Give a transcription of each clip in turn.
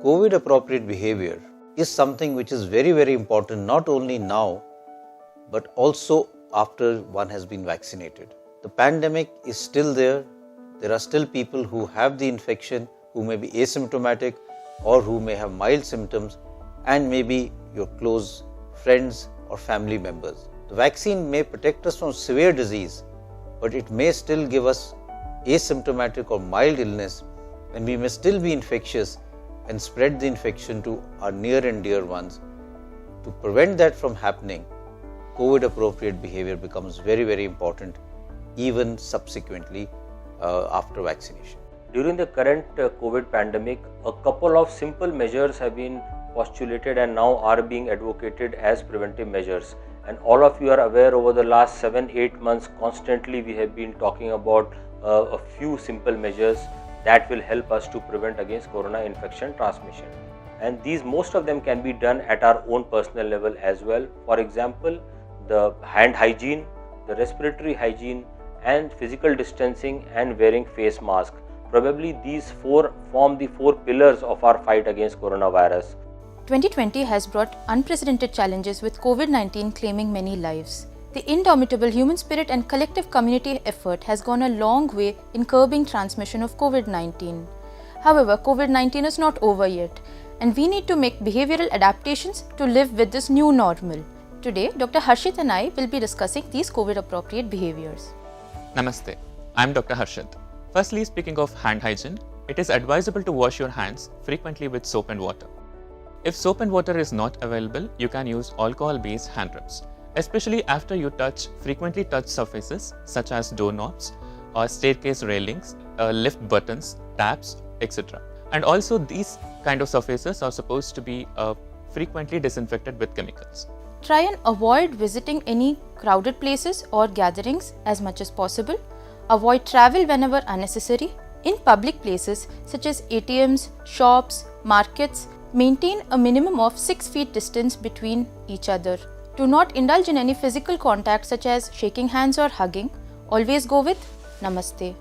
COVID appropriate behavior is something which is very, very important not only now but also after one has been vaccinated. The pandemic is still there. There are still people who have the infection who may be asymptomatic or who may have mild symptoms and maybe your close friends or family members. The vaccine may protect us from severe disease, but it may still give us asymptomatic or mild illness, and we may still be infectious and spread the infection to our near and dear ones. To prevent that from happening, COVID appropriate behavior becomes very, very important even subsequently after vaccination. During the current COVID pandemic, a couple of simple measures have been postulated and now are being advocated as preventive measures. And all of you are aware, over the last 7-8 months constantly we have been talking about a few simple measures that will help us to prevent against corona infection transmission. And these, most of them can be done at our own personal level as well. For example, the hand hygiene, the respiratory hygiene, and physical distancing and wearing face mask. Probably these four form the 4 pillars of our fight against coronavirus. 2020 has brought unprecedented challenges with COVID-19 claiming many lives. The indomitable human spirit and collective community effort has gone a long way in curbing transmission of COVID-19. However, COVID-19 is not over yet, and we need to make behavioral adaptations to live with this new normal. Today, Dr. Harshit and I will be discussing these COVID-appropriate behaviors. Namaste, I am Dr. Harshit. Firstly, speaking of hand hygiene, it is advisable to wash your hands frequently with soap and water. If soap and water is not available, you can use alcohol-based hand rubs, especially after you frequently touch surfaces such as doorknobs or staircase railings, lift buttons, taps, etc. And also these kind of surfaces are supposed to be frequently disinfected with chemicals. Try and avoid visiting any crowded places or gatherings as much as possible. Avoid travel whenever unnecessary. In public places such as ATMs, shops, markets, maintain a minimum of 6 feet distance between each other. Do not indulge in any physical contact such as shaking hands or hugging. Always go with Namaste.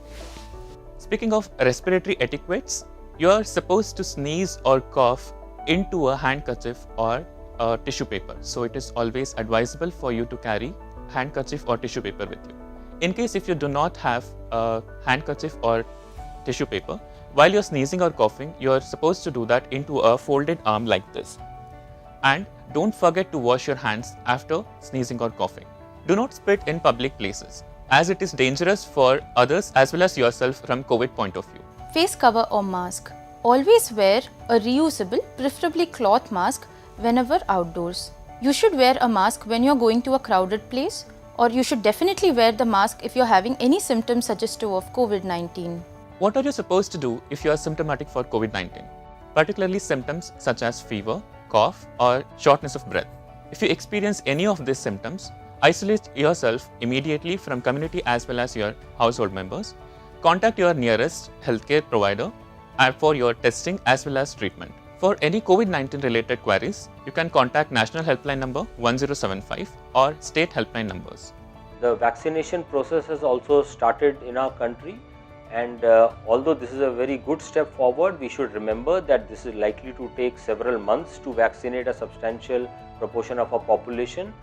Speaking of respiratory etiquettes, you are supposed to sneeze or cough into a handkerchief or tissue paper. So it is always advisable for you to carry handkerchief or tissue paper with you. In case if you do not have a handkerchief or tissue paper, while you're sneezing or coughing, you're supposed to do that into a folded arm like this. And don't forget to wash your hands after sneezing or coughing. Do not spit in public places, as it is dangerous for others as well as yourself from COVID point of view. Face cover or mask. Always wear a reusable, preferably cloth mask whenever outdoors. You should wear a mask when you're going to a crowded place, or you should definitely wear the mask if you're having any symptoms suggestive of COVID-19. What are you supposed to do if you are symptomatic for COVID-19? Particularly symptoms such as fever, cough, or shortness of breath. If you experience any of these symptoms, isolate yourself immediately from community as well as your household members. Contact your nearest healthcare provider for your testing as well as treatment. For any COVID-19 related queries, you can contact National Helpline number 1075 or state helpline numbers. The vaccination process has also started in our country, and although this is a very good step forward, we should remember that this is likely to take several months to vaccinate a substantial proportion of our population.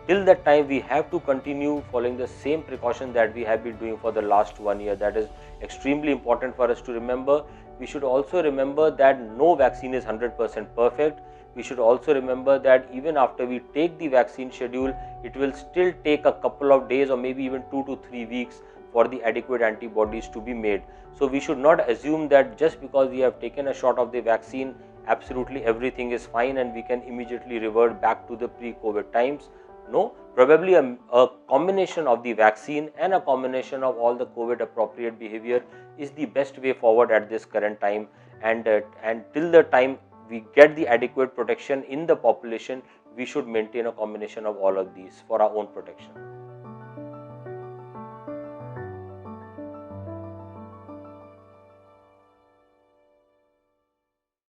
Till that time, we have to continue following the same precaution that we have been doing for the last 1 year. That is extremely important for us to remember. We should also remember that no vaccine is 100% perfect. We should also remember that even after we take the vaccine schedule, it will still take a couple of days or maybe even 2 to 3 weeks for the adequate antibodies to be made. So we should not assume that just because we have taken a shot of the vaccine, absolutely everything is fine and we can immediately revert back to the pre-COVID times. No, probably a combination of the vaccine and a combination of all the COVID appropriate behavior is the best way forward at this current time, and till the time we get the adequate protection in the population, we should maintain a combination of all of these for our own protection.